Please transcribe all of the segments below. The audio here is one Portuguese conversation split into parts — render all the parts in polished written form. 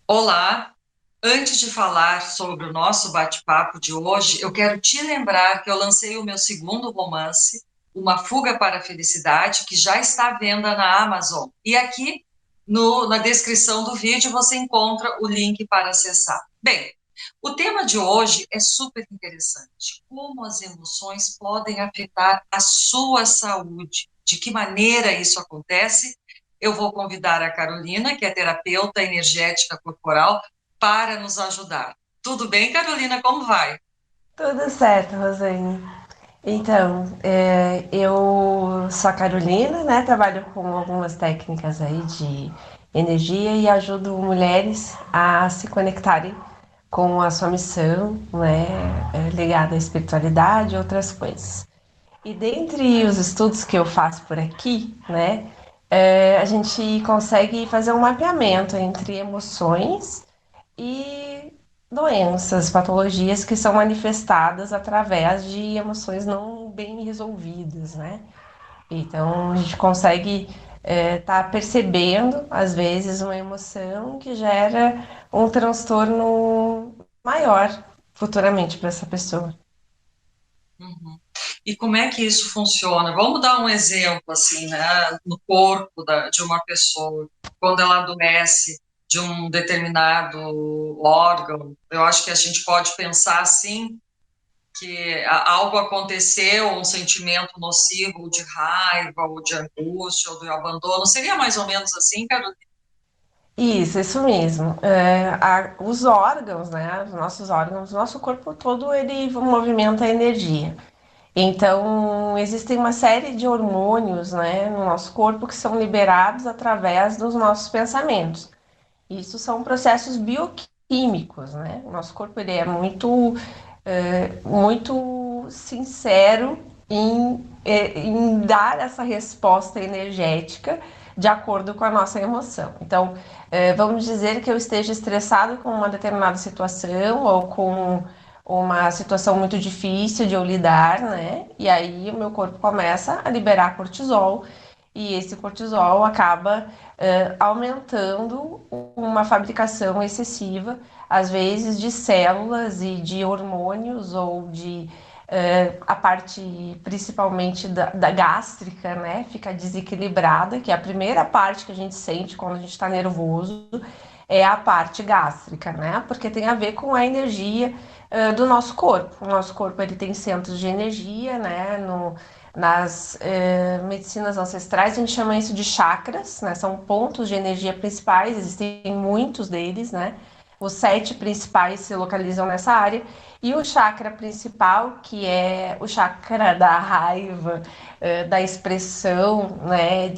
Olá! Antes de falar sobre o nosso bate-papo de hoje, eu quero te lembrar que eu lancei o meu segundo romance, Uma Fuga para a Felicidade, que já está à venda na Amazon. E aqui na descrição do vídeo você encontra o link para acessar. Bem, o tema de hoje é super interessante. Como as emoções podem afetar a sua saúde? De que maneira isso acontece? Eu vou convidar a Carolina, que é terapeuta energética corporal, para nos ajudar. Tudo bem, Carolina? Como vai? Tudo certo, Rosane. Então, eu sou a Carolina, né? Trabalho com algumas técnicas aí de energia e ajudo mulheres a se conectarem com a sua missão, né? Ligada à espiritualidade e outras coisas. E dentre os estudos que eu faço por aqui, né? A gente consegue fazer um mapeamento entre emoções e doenças, patologias que são manifestadas através de emoções não bem resolvidas, né? Então a gente consegue estar percebendo, às vezes, uma emoção que gera um transtorno maior futuramente para essa pessoa. Uhum. E como é que isso funciona? Vamos dar um exemplo, assim, né, no corpo de uma pessoa, quando ela adoece de um determinado órgão. Eu acho que a gente pode pensar assim, que algo aconteceu, um sentimento nocivo de raiva, ou de angústia, ou de abandono. Seria mais ou menos assim, Carolina? Isso mesmo. Os órgãos, né? Os nossos órgãos, o nosso corpo todo, ele movimenta a energia. Então, existem uma série de hormônios, né, no nosso corpo que são liberados através dos nossos pensamentos. Isso são processos bioquímicos, né? O nosso corpo ele é muito sincero em dar essa resposta energética de acordo com a nossa emoção. Então, vamos dizer que eu esteja estressado com uma determinada situação ou com uma situação muito difícil de eu lidar, né? E aí o meu corpo começa a liberar cortisol e esse cortisol acaba aumentando uma fabricação excessiva, às vezes de células e de hormônios ou de a parte principalmente da gástrica, né, fica desequilibrada, que é a primeira parte que a gente sente quando a gente está nervoso, é a parte gástrica, né, porque tem a ver com a energia do nosso corpo. O nosso corpo ele tem centros de energia, né, nas medicinas ancestrais a gente chama isso de chakras, né? São pontos de energia principais, existem muitos deles, né? Os 7 principais se localizam nessa área. E o chakra principal, que é o chakra da raiva, da expressão, né,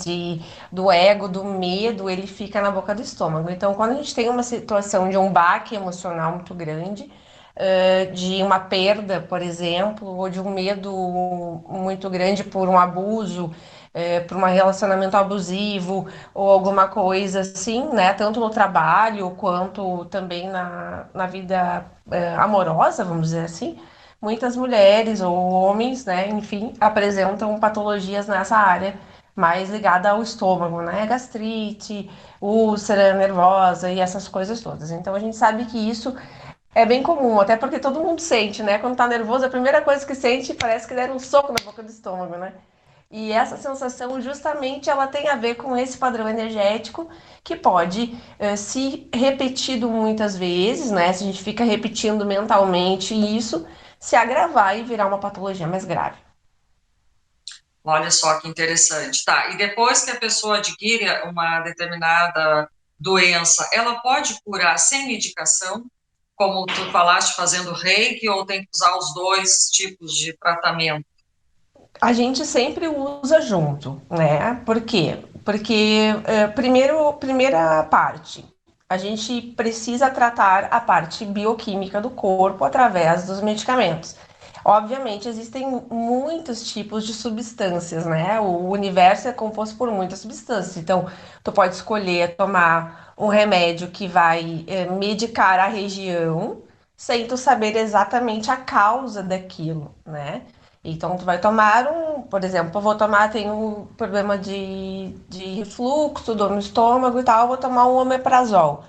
do ego, do medo, ele fica na boca do estômago. Então, quando a gente tem uma situação de um baque emocional muito grande, de uma perda, por exemplo, ou de um medo muito grande por um abuso, por um relacionamento abusivo ou alguma coisa assim, né? Tanto no trabalho quanto também na vida amorosa, vamos dizer assim. Muitas mulheres ou homens, né, enfim, apresentam patologias nessa área mais ligada ao estômago, né? Gastrite, úlcera nervosa e essas coisas todas. Então a gente sabe que isso é bem comum, até porque todo mundo sente, né? Quando tá nervoso, a primeira coisa que sente parece que deram um soco na boca do estômago, né? E essa sensação, justamente, ela tem a ver com esse padrão energético que pode, se repetido muitas vezes, né? Se a gente fica repetindo mentalmente isso, se agravar e virar uma patologia mais grave. Olha só que interessante. Tá, e depois que a pessoa adquire uma determinada doença, ela pode curar sem medicação, como tu falaste, fazendo reiki, ou tem que usar os dois tipos de tratamento? A gente sempre usa junto, né? Por quê? Porque, primeira parte, a gente precisa tratar a parte bioquímica do corpo através dos medicamentos. Obviamente, existem muitos tipos de substâncias, né? O universo é composto por muitas substâncias. Então, tu pode escolher tomar um remédio que vai medicar a região, sem tu saber exatamente a causa daquilo, né? Então, tu vai tomar por exemplo, eu vou tomar, tenho problema de refluxo, dor no estômago e tal, eu vou tomar um omeprazol.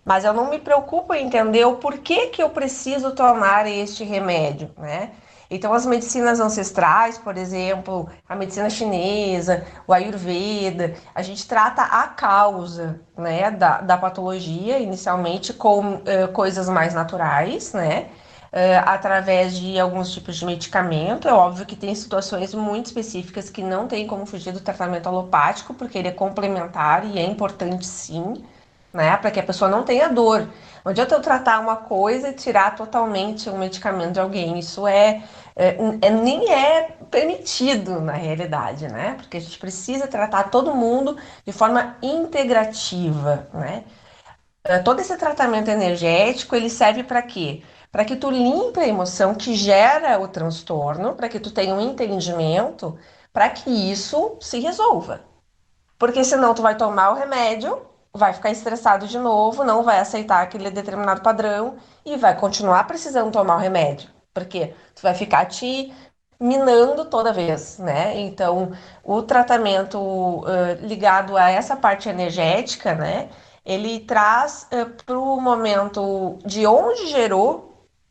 mas eu não me preocupo em entender o porquê que eu preciso tomar este remédio, né? Então, as medicinas ancestrais, por exemplo, a medicina chinesa, o Ayurveda, a gente trata a causa, né, da patologia, inicialmente com coisas mais naturais, né? Através de alguns tipos de medicamento. É óbvio que tem situações muito específicas que não tem como fugir do tratamento alopático, porque ele é complementar e é importante sim, né? Para que a pessoa não tenha dor. Não adianta eu tratar uma coisa e tirar totalmente um medicamento de alguém. Isso nem é permitido na realidade, né? Porque a gente precisa tratar todo mundo de forma integrativa, né? Todo esse tratamento energético, ele serve para quê? Para que tu limpe a emoção que gera o transtorno, para que tu tenha um entendimento, para que isso se resolva. Porque senão tu vai tomar o remédio, vai ficar estressado de novo, não vai aceitar aquele determinado padrão e vai continuar precisando tomar o remédio. Porque tu vai ficar te minando toda vez, né? Então, o tratamento ligado a essa parte energética, né? Ele traz para o momento de onde gerou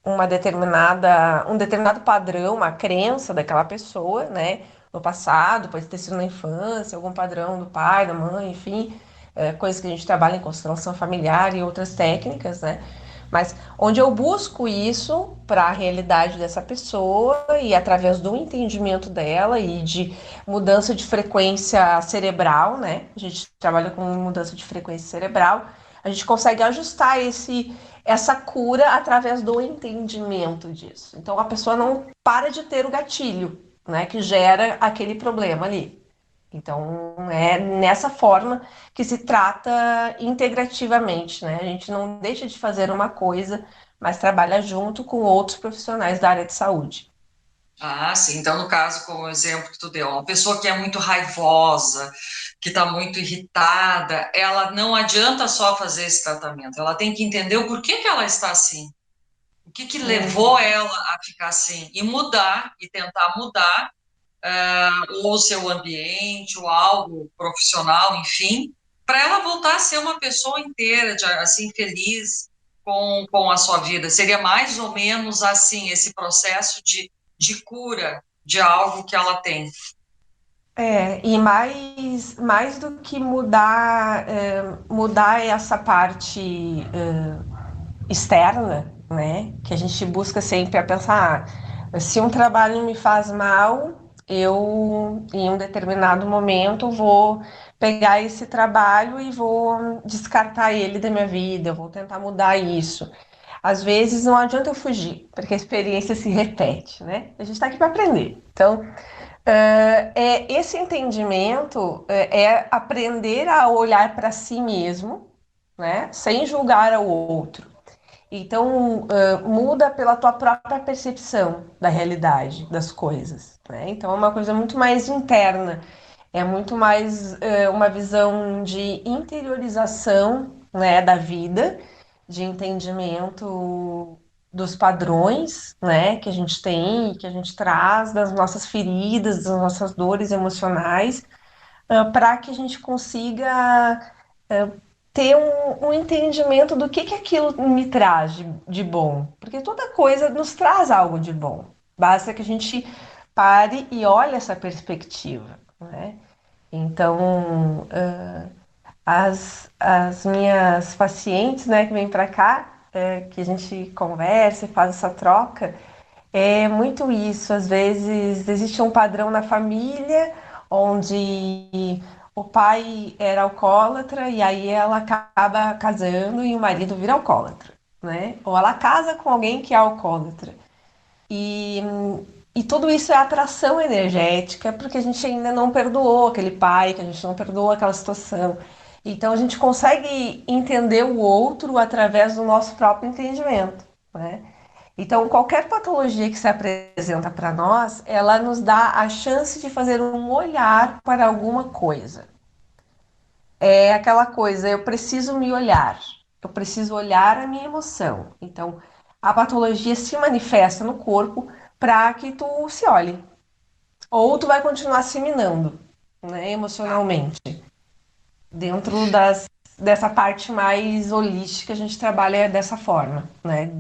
um determinado padrão, uma crença daquela pessoa, né? No passado, pode ter sido na infância, algum padrão do pai, da mãe, enfim, coisas que a gente trabalha em constelação familiar e outras técnicas, né? Mas onde eu busco isso para a realidade dessa pessoa e através do entendimento dela e de mudança de frequência cerebral, né? A gente trabalha com mudança de frequência cerebral, a gente consegue ajustar essa cura através do entendimento disso. Então a pessoa não para de ter o gatilho, né, que gera aquele problema ali. Então é nessa forma que se trata integrativamente, né? A gente não deixa de fazer uma coisa, mas trabalha junto com outros profissionais da área de saúde. Ah, sim. Então, no caso, como o exemplo que tu deu, uma pessoa que é muito raivosa, que está muito irritada, ela não adianta só fazer esse tratamento, ela tem que entender o porquê que ela está assim, o que que levou Uhum. ela a ficar assim, e mudar, e tentar mudar, ou o seu ambiente, ou algo profissional, enfim, para ela voltar a ser uma pessoa inteira, assim, feliz com a sua vida. Seria mais ou menos assim, esse processo de cura de algo que ela tem. E mais do que mudar essa parte externa, né? Que a gente busca sempre a pensar, se um trabalho me faz mal, eu em um determinado momento vou pegar esse trabalho e vou descartar ele da minha vida, eu vou tentar mudar isso. Às vezes não adianta eu fugir, porque a experiência se repete, né? A gente está aqui para aprender. Então, esse entendimento é aprender a olhar para si mesmo, né? Sem julgar ao outro. Então, muda pela tua própria percepção da realidade, das coisas, né? Então, é uma coisa muito mais interna, é muito mais uma visão de interiorização, né, da vida, de entendimento dos padrões, né, que a gente tem, que a gente traz, das nossas feridas, das nossas dores emocionais, para que a gente consiga ter um entendimento do que aquilo me traz de bom. Porque toda coisa nos traz algo de bom. Basta que a gente pare e olhe essa perspectiva, né? Então, as minhas pacientes, né, que vêm para cá, que a gente conversa e faz essa troca, é muito isso. Às vezes existe um padrão na família onde o pai era alcoólatra e aí ela acaba casando e o marido vira alcoólatra, né? Ou ela casa com alguém que é alcoólatra. E, e tudo isso é atração energética, porque a gente ainda não perdoou aquele pai, que a gente não perdoou aquela situação. Então a gente consegue entender o outro através do nosso próprio entendimento, né? Então, qualquer patologia que se apresenta para nós, ela nos dá a chance de fazer um olhar para alguma coisa. É aquela coisa, eu preciso me olhar, eu preciso olhar a minha emoção. Então, a patologia se manifesta no corpo para que tu se olhe. Ou tu vai continuar se minando, né, Tá. emocionalmente, dentro das dessa parte mais holística, a gente trabalha dessa forma, né?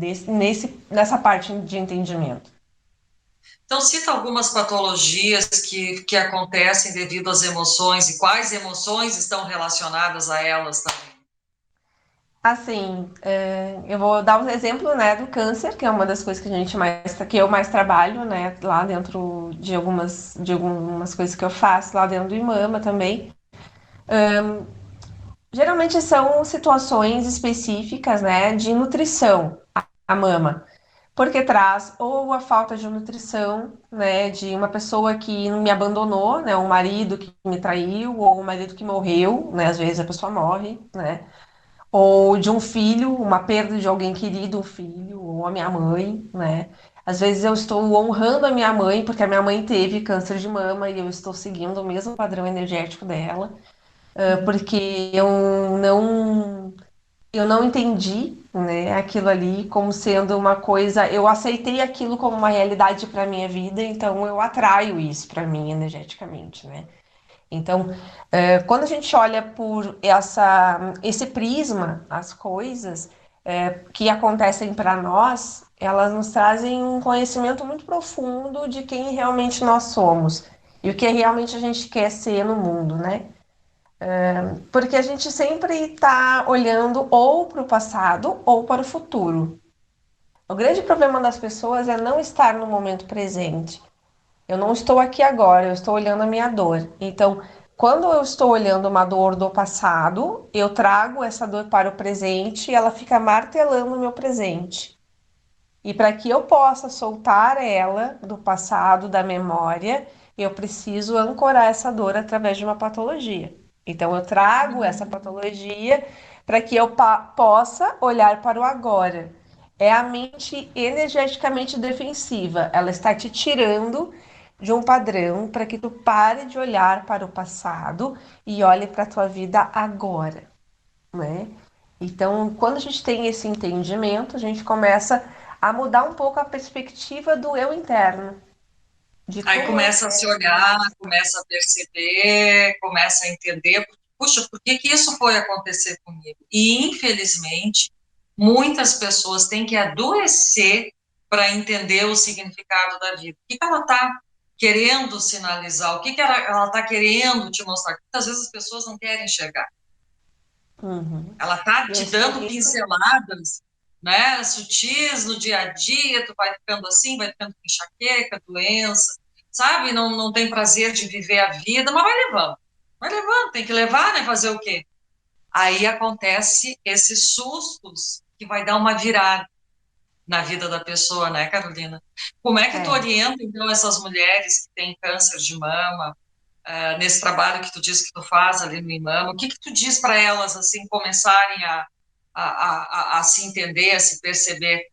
Nessa parte de entendimento. Então, cita algumas patologias que acontecem devido às emoções e quais emoções estão relacionadas a elas também. Assim, eu vou dar um exemplo, né, do câncer, que é uma das coisas que que eu mais trabalho, né, lá dentro de algumas coisas que eu faço lá dentro do IMAMA também. Geralmente são situações específicas, né, de nutrição, a mama, porque traz ou a falta de nutrição, né, de uma pessoa que me abandonou, né, um marido que me traiu, ou um marido que morreu, né, às vezes a pessoa morre, né, ou de um filho, uma perda de alguém querido, um filho, ou a minha mãe, né. Às vezes eu estou honrando a minha mãe, porque a minha mãe teve câncer de mama e eu estou seguindo o mesmo padrão energético dela, porque eu não entendi, né, aquilo ali como sendo uma coisa, eu aceitei aquilo como uma realidade para minha vida, então eu atraio isso para mim energeticamente, né? Então, quando a gente olha por esse prisma, as coisas que acontecem para nós, elas nos trazem um conhecimento muito profundo de quem realmente nós somos e o que realmente a gente quer ser no mundo, né? Porque a gente sempre está olhando ou para o passado ou para o futuro. O grande problema das pessoas é não estar no momento presente. Eu não estou aqui agora, eu estou olhando a minha dor. Então, quando eu estou olhando uma dor do passado, eu trago essa dor para o presente e ela fica martelando o meu presente. E para que eu possa soltar ela do passado, da memória, eu preciso ancorar essa dor através de uma patologia. Então, eu trago essa patologia para que eu possa olhar para o agora. É a mente energeticamente defensiva. Ela está te tirando de um padrão para que tu pare de olhar para o passado e olhe para a tua vida agora, né? Então, quando a gente tem esse entendimento, a gente começa a mudar um pouco a perspectiva do eu interno, de Aí como eu começa a se quero me olhar, manifestar. começa a perceber, começa a entender, puxa, por que que isso foi acontecer comigo? E, infelizmente, muitas pessoas têm que adoecer para entender o significado da vida. O que que ela está querendo sinalizar? O que que ela está querendo te mostrar? Muitas vezes as pessoas não querem enxergar. Uhum. Ela está E eu te dando experiencia. pinceladas, né, sutis no dia a dia, tu vai ficando assim, vai ficando com enxaqueca, doença, sabe? Não tem prazer de viver a vida, mas vai levando, tem que levar, né? Fazer o quê? Aí acontece esses sustos que vai dar uma virada na vida da pessoa, né, Carolina? Como é que tu É. orienta, então, essas mulheres que têm câncer de mama, nesse trabalho que tu diz que tu faz ali no IMAMA, o que que tu diz para elas, assim, começarem a se entender, a se perceber?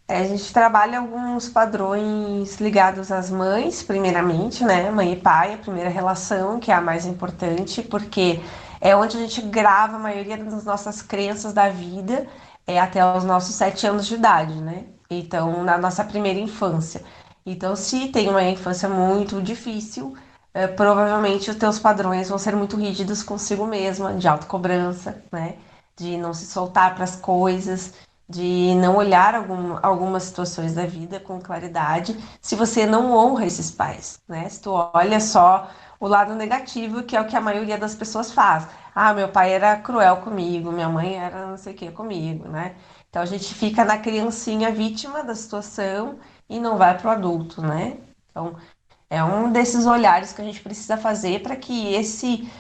A gente trabalha alguns padrões ligados às mães, primeiramente, né? Mãe e pai, a primeira relação, que é a mais importante, porque é onde a gente grava a maioria das nossas crenças da vida, até os nossos 7 anos de idade, né? Então, na nossa primeira infância. Então, se tem uma infância muito difícil, provavelmente os teus padrões vão ser muito rígidos consigo mesma, de autocobrança, né? De não se soltar para as coisas, de não olhar algumas situações da vida com claridade, se você não honra esses pais, né? Se tu olha só o lado negativo, que é o que a maioria das pessoas faz. Ah, meu pai era cruel comigo, minha mãe era não sei o que comigo, né? Então a gente fica na criancinha vítima da situação e não vai pro adulto, né? Então é um desses olhares que a gente precisa fazer para que esse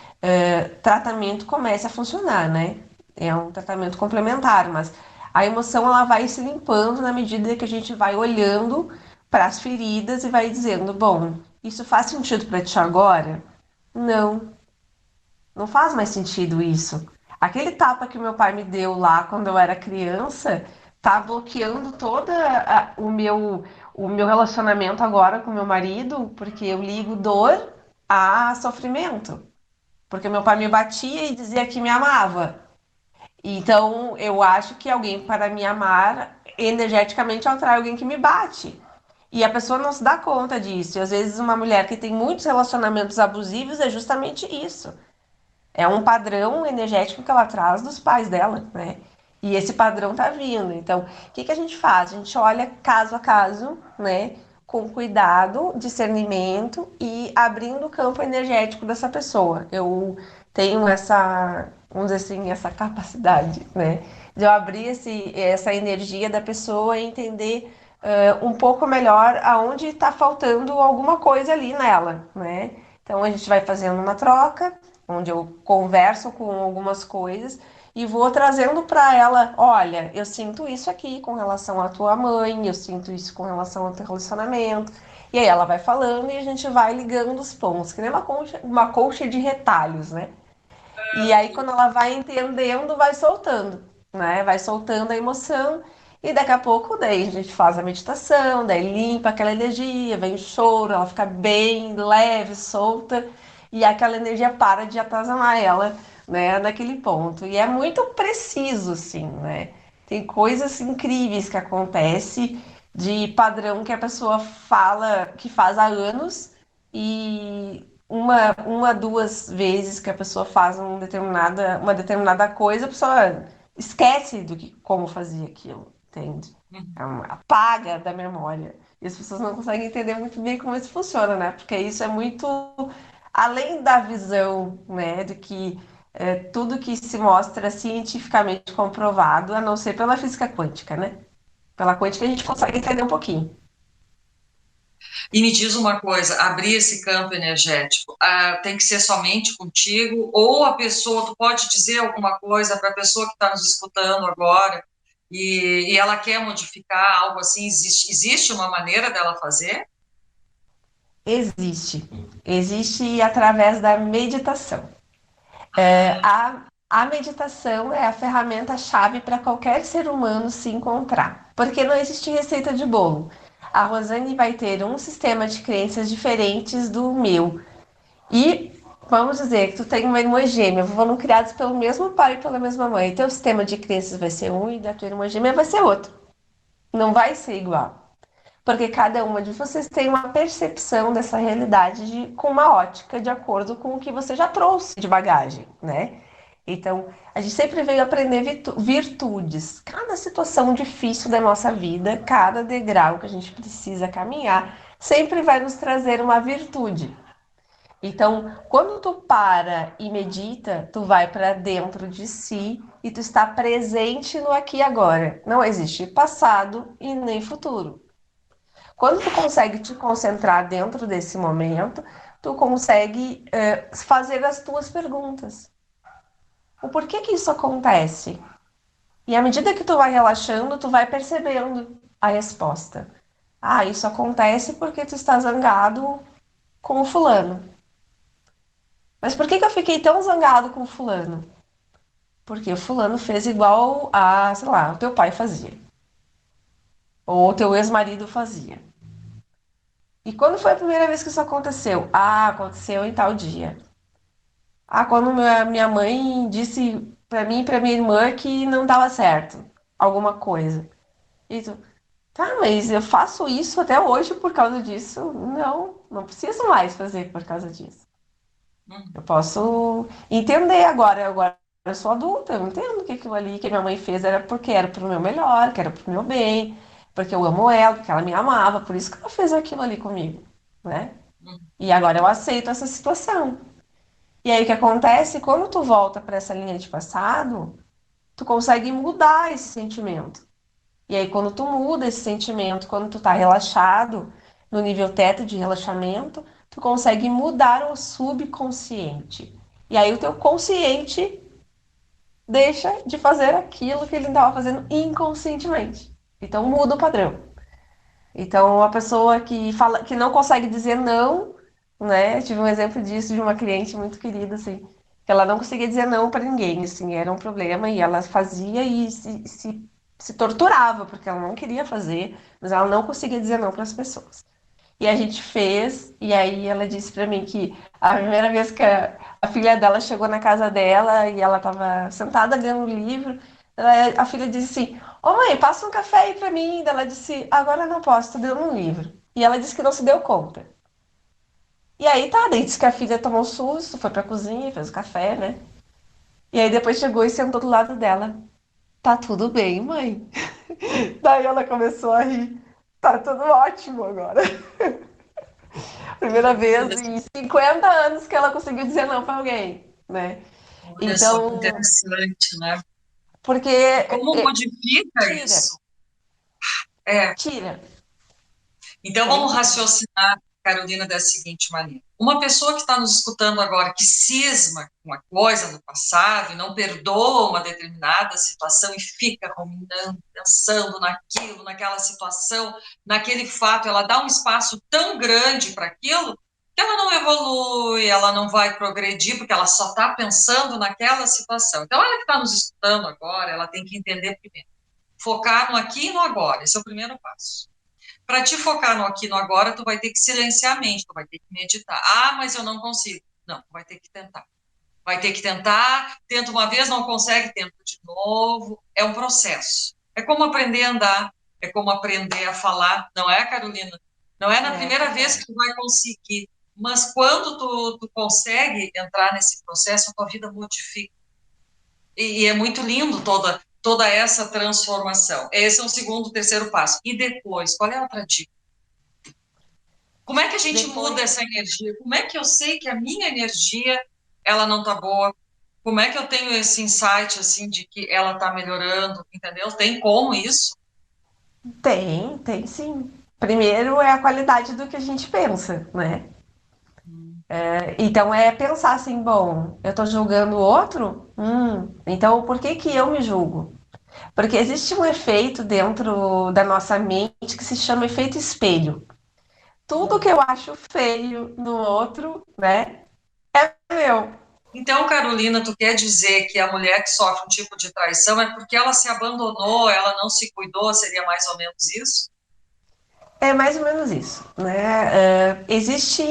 tratamento comece a funcionar, né? É um tratamento complementar, mas a emoção ela vai se limpando na medida que a gente vai olhando para as feridas e vai dizendo, bom, isso faz sentido para ti agora? Não, não faz mais sentido isso. Aquele tapa que meu pai me deu lá quando eu era criança tá bloqueando o meu relacionamento agora com meu marido, porque eu ligo dor a sofrimento. Porque meu pai me batia e dizia que me amava. Então, eu acho que alguém para me amar energeticamente atrai alguém que me bate. E a pessoa não se dá conta disso. E às vezes uma mulher que tem muitos relacionamentos abusivos é justamente isso. É um padrão energético que ela traz dos pais dela, né? E esse padrão tá vindo. Então, o que que a gente faz? A gente olha caso a caso, né? Com cuidado, discernimento e abrindo o campo energético dessa pessoa. Eu tenho essa, vamos dizer assim, essa capacidade, né? De eu abrir essa energia da pessoa e entender um pouco melhor aonde está faltando alguma coisa ali nela, né? Então a gente vai fazendo uma troca, onde eu converso com algumas coisas e vou trazendo para ela, olha, eu sinto isso aqui com relação à tua mãe, eu sinto isso com relação ao teu relacionamento. E aí ela vai falando e a gente vai ligando os pontos, que nem uma colcha de retalhos, né? E aí, quando ela vai entendendo, vai soltando, né? Vai soltando a emoção. E daqui a pouco, daí a gente faz a meditação, daí limpa aquela energia, vem o choro, ela fica bem leve, solta, e aquela energia para de atazanar ela, né? Naquele ponto. E é muito preciso, assim, né? Tem coisas incríveis que acontecem de padrão que a pessoa fala, que faz há anos, e duas vezes que a pessoa faz uma determinada coisa, a pessoa esquece como fazia aquilo, entende? Uhum. Apaga da memória. E as pessoas não conseguem entender muito bem como isso funciona, né? Porque isso é muito além da visão, né? De que tudo que se mostra cientificamente comprovado, a não ser pela física quântica, né? Pela quântica a gente consegue entender um pouquinho. E me diz uma coisa, abrir esse campo energético, tem que ser somente contigo, ou a pessoa, tu pode dizer alguma coisa para a pessoa que está nos escutando agora, e ela quer modificar algo assim, existe uma maneira dela fazer? Existe. Existe através da meditação. A meditação é a ferramenta-chave para qualquer ser humano se encontrar, porque não existe receita de bolo. A Rosane vai ter um sistema de crenças diferentes do meu. E vamos dizer que tu tem uma irmã gêmea, foram criados pelo mesmo pai e pela mesma mãe. Teu sistema de crenças vai ser um e da tua irmã gêmea vai ser outro. Não vai ser igual. Porque cada uma de vocês tem uma percepção dessa realidade com uma ótica de acordo com o que você já trouxe de bagagem, né? Então, a gente sempre veio aprender virtudes. Cada situação difícil da nossa vida, cada degrau que a gente precisa caminhar, sempre vai nos trazer uma virtude. Então, quando tu para e medita, tu vai para dentro de si e tu está presente no aqui e agora. Não existe passado e nem futuro. Quando tu consegue te concentrar dentro desse momento, tu consegue fazer as tuas perguntas. O porquê que isso acontece? E à medida que tu vai relaxando, tu vai percebendo a resposta. Ah, isso acontece porque tu está zangado com o fulano. Mas por que que eu fiquei tão zangado com o fulano? Porque o fulano fez igual a, sei lá, o teu pai fazia. Ou o teu ex-marido fazia. E quando foi a primeira vez que isso aconteceu? Ah, aconteceu em tal dia. Ah, quando minha mãe disse pra mim e pra minha irmã que não dava certo alguma coisa. E tu, tá, mas eu faço isso até hoje por causa disso? Não, não preciso mais fazer por causa disso. Eu Uhum. posso entender agora eu sou adulta, eu entendo que aquilo ali que minha mãe fez era porque era pro meu melhor, que era pro meu bem, porque eu amo ela, porque ela me amava, por isso que ela fez aquilo ali comigo, né? Uhum. E agora eu aceito essa situação. E aí o que acontece? Quando tu volta para essa linha de passado, tu consegue mudar esse sentimento. E aí quando tu muda esse sentimento, quando tu tá relaxado, no nível teto de relaxamento, tu consegue mudar o subconsciente. E aí o teu consciente deixa de fazer aquilo que ele estava fazendo inconscientemente. Então muda o padrão. Então, a pessoa que fala que não consegue dizer não, né? Eu tive um exemplo disso de uma cliente muito querida, assim, que ela não conseguia dizer não para ninguém, assim, era um problema e ela fazia e se torturava porque ela não queria fazer, mas ela não conseguia dizer não para as pessoas. E a gente fez, e aí ela disse para mim que a primeira vez que a filha dela chegou na casa dela e ela estava sentada lendo um livro, a filha disse assim: Ô mãe, passa um café aí para mim. Daí ela disse: Agora eu não posso, tô lendo um livro. E ela disse que não se deu conta. E aí tá, daí disse que a filha tomou um susto, foi pra cozinha, fez o café, né? E aí depois chegou e sentou do lado dela. Tá tudo bem, mãe? Daí ela começou a rir. Tá tudo ótimo agora. Primeira vez em 50 anos que ela conseguiu dizer não pra alguém, né? Olha só que Então, interessante, né? porque E como modifica tira, isso? É, tira. então Aí vamos tira. raciocinar, Carolina, da seguinte maneira. Uma pessoa que está nos escutando agora, que cisma com uma coisa no passado e não perdoa uma determinada situação e fica ruminando, pensando naquilo, naquela situação, naquele fato, ela dá um espaço tão grande para aquilo que ela não evolui, ela não vai progredir, porque ela só está pensando naquela situação. Então, ela que está nos escutando agora, ela tem que entender primeiro. Focar no aqui e no agora, esse é o primeiro passo. Para te focar no aqui e no agora, tu vai ter que silenciar a mente, tu vai ter que meditar. Ah, mas eu não consigo. Não, tu vai ter que tentar. Vai ter que tentar, tenta uma vez, não consegue, tenta de novo. É um processo. É como aprender a andar, é como aprender a falar, não é, Carolina? Não é na É primeira vez verdade. que tu vai conseguir, mas quando tu consegue entrar nesse processo, a tua vida modifica. E é muito lindo toda essa transformação. Esse é o segundo, terceiro passo. E depois, qual é a outra dica? Como é que a gente muda Depois, essa energia? Como é que eu sei que a minha energia ela não tá boa? Como é que eu tenho esse insight assim de que ela tá melhorando, entendeu? Tem como isso? tem sim. Primeiro é a qualidade do que a gente pensa, né? Então é pensar assim, bom, eu tô julgando o outro? Então por que que eu me julgo? Porque existe um efeito dentro da nossa mente que se chama efeito espelho. Tudo que eu acho feio no outro, né, é meu. Então, Carolina, tu quer dizer que a mulher que sofre um tipo de traição é porque ela se abandonou, ela não se cuidou, seria mais ou menos isso? É mais ou menos isso, né? Existe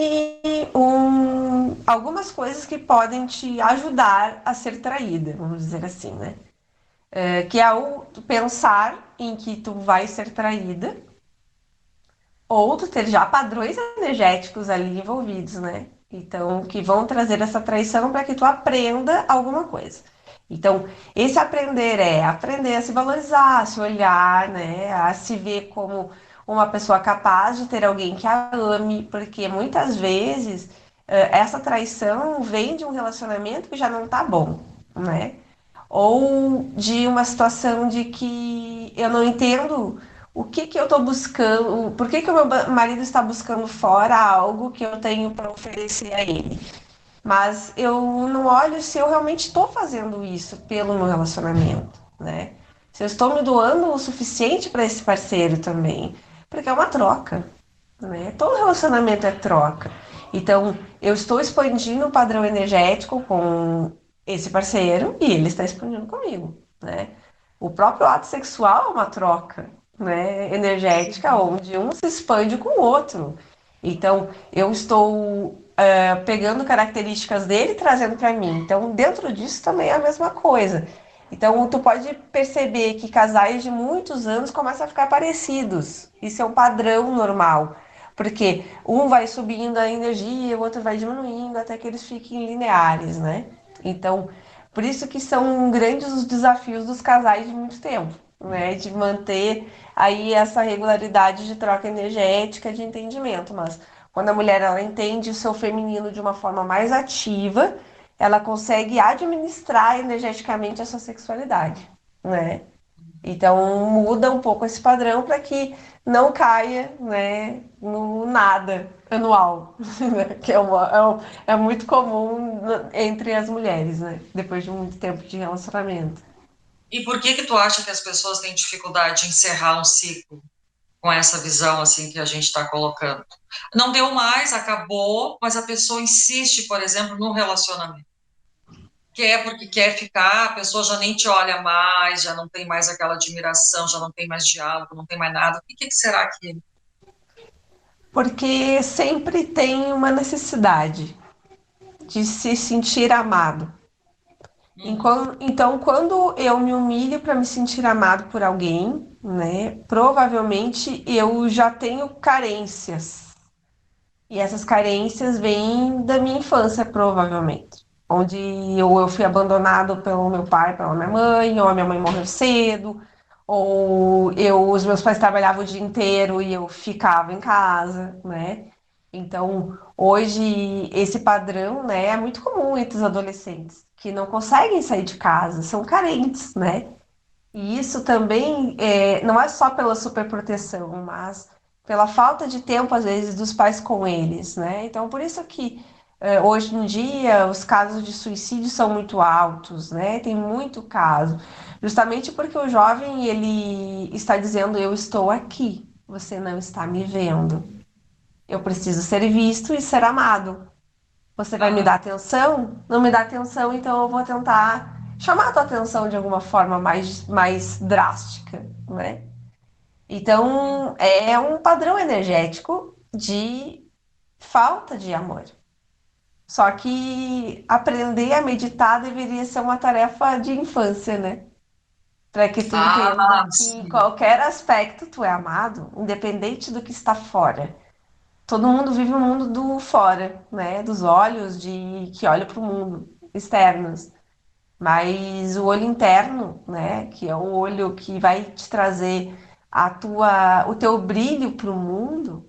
algumas coisas que podem te ajudar a ser traída, vamos dizer assim, né? Que é o pensar em que tu vai ser traída ou tu ter já padrões energéticos ali envolvidos, né? Então, que vão trazer essa traição para que tu aprenda alguma coisa. Então, esse aprender é aprender a se valorizar, a se olhar, né? A se ver como uma pessoa capaz de ter alguém que a ame, porque muitas vezes essa traição vem de um relacionamento que já não tá bom, né? Ou de uma situação de que eu não entendo o que que eu estou buscando, por que que o meu marido está buscando fora algo que eu tenho para oferecer a ele. Mas eu não olho se eu realmente estou fazendo isso pelo meu relacionamento, né? Se eu estou me doando o suficiente para esse parceiro também, porque é uma troca, né? Todo relacionamento é troca. Então, eu estou expandindo o padrão energético com esse parceiro e ele está expandindo comigo, né? O próprio ato sexual é uma troca, né, energética, onde um se expande com o outro. Então, eu estou pegando características dele e trazendo para mim. Então, dentro disso também é a mesma coisa. Então, tu pode perceber que casais de muitos anos começam a ficar parecidos. Isso é um padrão normal. Porque um vai subindo a energia, o outro vai diminuindo até que eles fiquem lineares, né? Então, por isso que são grandes os desafios dos casais de muito tempo, né? De manter aí essa regularidade de troca energética, de entendimento. Mas quando a mulher ela entende o seu feminino de uma forma mais ativa, ela consegue administrar energeticamente a sua sexualidade, né? Então muda um pouco esse padrão para que não caia, né, no nada anual, né, que é muito comum entre as mulheres, né, depois de muito tempo de relacionamento. E por que que tu acha que as pessoas têm dificuldade de encerrar um ciclo com essa visão assim que a gente está colocando? Não deu mais, acabou, mas a pessoa insiste, por exemplo, no relacionamento. Quer porque quer ficar, a pessoa já nem te olha mais, já não tem mais aquela admiração, já não tem mais diálogo, não tem mais nada. O que será que... Porque sempre tem uma necessidade de se sentir amado. Uhum. Então, quando eu me humilho para me sentir amado por alguém, né, provavelmente eu já tenho carências. E essas carências vêm da minha infância, provavelmente. Onde eu fui abandonado pelo meu pai, pela minha mãe, ou a minha mãe morreu cedo, ou os meus pais trabalhavam o dia inteiro e eu ficava em casa, né? Então, hoje, esse padrão, né, é muito comum entre os adolescentes, que não conseguem sair de casa, são carentes, né? E isso também não é só pela superproteção, mas pela falta de tempo, às vezes, dos pais com eles, né? Então, por isso que hoje em dia os casos de suicídio são muito altos, né? Tem muito caso, justamente porque o jovem ele está dizendo eu estou aqui, você não está me vendo. Eu preciso ser visto e ser amado. Você vai me dar Aham. atenção? Não me dá atenção, então eu vou tentar chamar a tua atenção de alguma forma mais drástica, né? Então, é um padrão energético de falta de amor. Só que aprender a meditar deveria ser uma tarefa de infância, né? Para que tu entenda Ah, que em sim. qualquer aspecto tu é amado, independente do que está fora. Todo mundo vive o mundo do fora, né? Dos olhos de que olham para o mundo externos. Mas o olho interno, né? Que é o olho que vai te trazer o teu brilho para o mundo.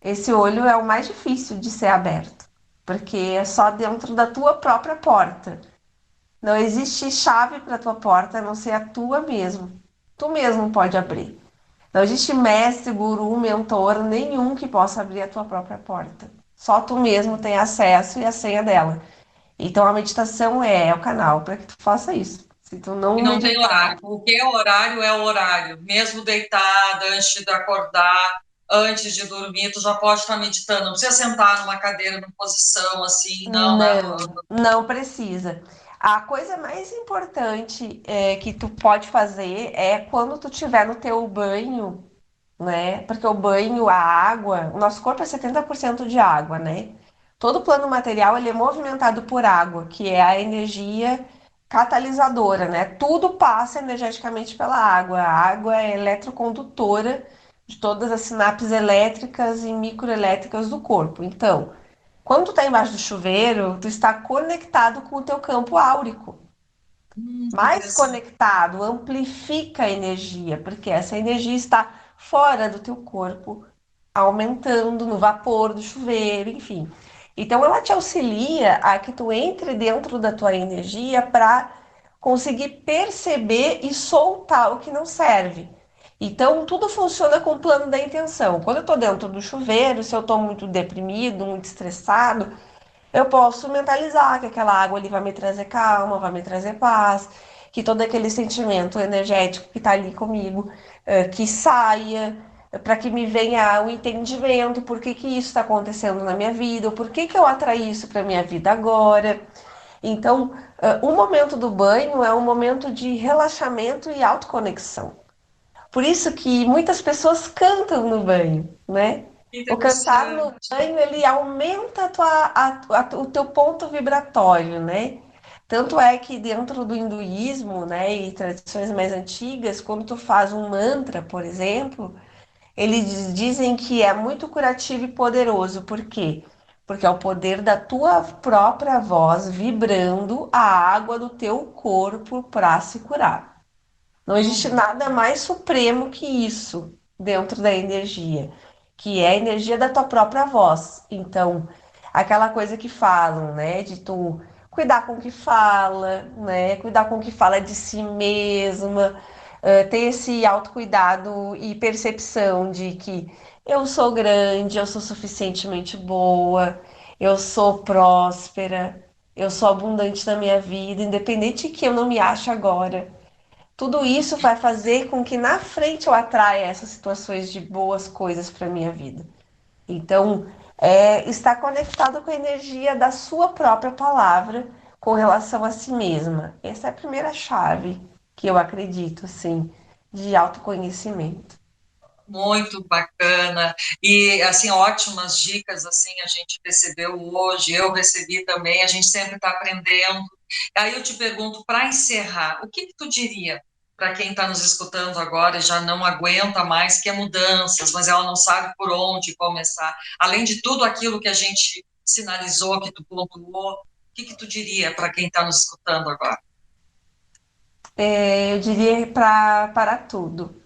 Esse olho é o mais difícil de ser aberto, porque é só dentro da tua própria porta. Não existe chave para tua porta, a não ser a tua mesmo. Tu mesmo pode abrir. Não existe mestre, guru, mentor, nenhum que possa abrir a tua própria porta. Só tu mesmo tem acesso e a senha dela. Então a meditação é o canal para que tu faça isso. Se tu não E não tem meditar, horário. O que é o horário. Mesmo deitada, antes de acordar, antes de dormir, tu já pode estar meditando. Não precisa sentar numa cadeira, numa posição assim, não, né? não precisa. A coisa mais importante que tu pode fazer é quando tu estiver no teu banho, né? Porque o banho, a água, o nosso corpo é 70% de água, né? Todo plano material ele é movimentado por água, que é a energia catalisadora, né? Tudo passa energeticamente pela água. A água é eletrocondutora de todas as sinapses elétricas e microelétricas do corpo. Então, quando tu tá embaixo do chuveiro, tu está conectado com o teu campo áurico. Que Mais interessante. conectado, amplifica a energia, porque essa energia está fora do teu corpo, aumentando no vapor do chuveiro, enfim. Então ela te auxilia a que tu entre dentro da tua energia para conseguir perceber e soltar o que não serve. Então tudo funciona com o plano da intenção. Quando eu estou dentro do chuveiro, se eu estou muito deprimido, muito estressado, eu posso mentalizar que aquela água ali vai me trazer calma, vai me trazer paz, que todo aquele sentimento energético que está ali comigo, que saia, para que me venha o entendimento por que que isso está acontecendo na minha vida, ou por que que eu atraí isso para minha vida agora. Então, o momento do banho é um momento de relaxamento e autoconexão. Por isso que muitas pessoas cantam no banho, né? Que O cantar no interessante. banho, ele aumenta o teu ponto vibratório, né? Tanto é que dentro do hinduísmo, né, e tradições mais antigas, quando tu faz um mantra, por exemplo, eles dizem que é muito curativo e poderoso. Por quê? Porque é o poder da tua própria voz vibrando a água do teu corpo para se curar. Não existe Uhum. nada mais supremo que isso dentro da energia, que é a energia da tua própria voz. Então, aquela coisa que falam, né, de tu cuidar com o que fala, né, cuidar com o que fala de si mesma, ter esse autocuidado e percepção de que eu sou grande, eu sou suficientemente boa, eu sou próspera, eu sou abundante na minha vida, independente de que eu não me ache agora. Tudo isso vai fazer com que na frente eu atraia essas situações de boas coisas para minha vida. Então, estar conectado com a energia da sua própria palavra com relação a si mesma. Essa é a primeira chave que eu acredito, assim, de autoconhecimento. Muito bacana e assim ótimas dicas assim a gente recebeu hoje, eu recebi também, a gente sempre está aprendendo. Aí eu te pergunto para encerrar, o que que tu diria? para quem está nos escutando agora e já não aguenta mais, que é mudanças, mas ela não sabe por onde começar. Além de tudo aquilo que a gente sinalizou, que tu pontuou, o que que tu diria para quem está nos escutando agora? Eu diria para tudo.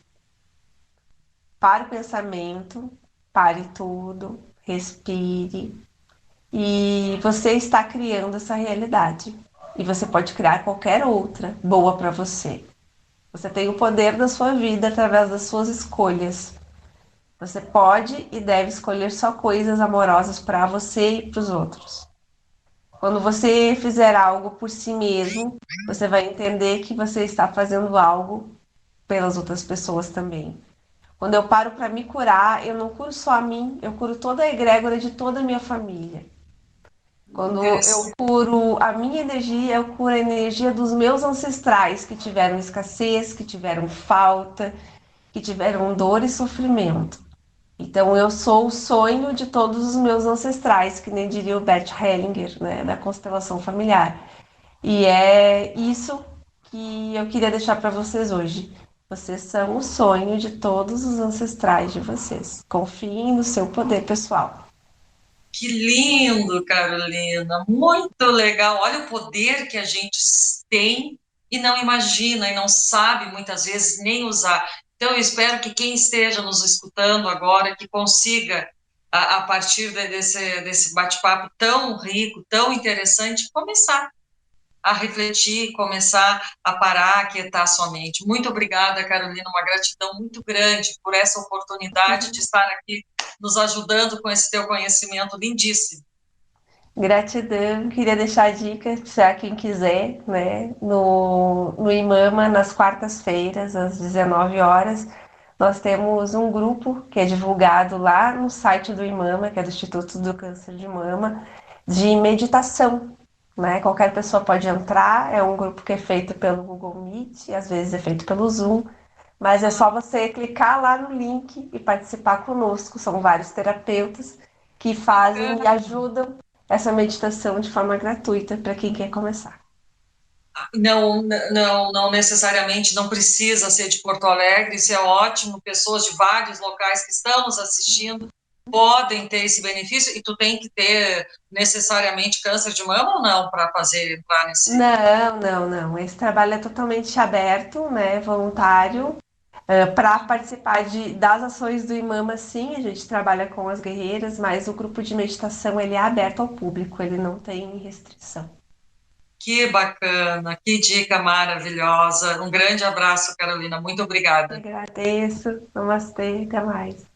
Pare o pensamento, pare tudo, respire. E você está criando essa realidade. E você pode criar qualquer outra boa para você. Você tem o poder da sua vida através das suas escolhas. Você pode e deve escolher só coisas amorosas para você e para os outros. Quando você fizer algo por si mesmo, você vai entender que você está fazendo algo pelas outras pessoas também. Quando eu paro para me curar, eu não curo só a mim, eu curo toda a egrégora de toda a minha família. Quando eu Interessante. curo a minha energia, eu curo a energia dos meus ancestrais que tiveram escassez, que tiveram falta, que tiveram dor e sofrimento. Então eu sou o sonho de todos os meus ancestrais, que nem diria o Bert Hellinger, né, da constelação familiar. E é isso que eu queria deixar para vocês hoje. Vocês são o sonho de todos os ancestrais de vocês. Confiem no seu poder pessoal. Que lindo, Carolina, muito legal. Olha o poder que a gente tem e não imagina e não sabe muitas vezes nem usar. Então, eu espero que quem esteja nos escutando agora, que consiga, a partir desse bate-papo tão rico, tão interessante, começar a refletir, começar a parar, aquietar sua mente. Muito obrigada, Carolina, uma gratidão muito grande por essa oportunidade de estar aqui nos ajudando com esse teu conhecimento lindíssimo. Gratidão, queria deixar a dica para quem quiser, né? No Imama, nas quartas-feiras, às 19 horas, nós temos um grupo que é divulgado lá no site do Imama, que é do Instituto do Câncer de Mama, de meditação, né? Qualquer pessoa pode entrar, é um grupo que é feito pelo Google Meet, e às vezes é feito pelo Zoom, mas é só você clicar lá no link e participar conosco. São vários terapeutas que fazem e Bacana. ajudam essa meditação de forma gratuita para quem quer começar. Não, não, não necessariamente não precisa ser de Porto Alegre, isso é ótimo. Pessoas de vários locais que estão nos assistindo podem ter esse benefício e tu tem que ter necessariamente câncer de mama ou não para fazer entrar nesse. Não, não, não. Esse trabalho é totalmente aberto, né, voluntário. Para participar das ações do Imama, sim, a gente trabalha com as guerreiras, mas o grupo de meditação ele é aberto ao público, ele não tem restrição. Que bacana, que dica maravilhosa. Um grande abraço, Carolina. Muito obrigada. Agradeço, namastê, até mais.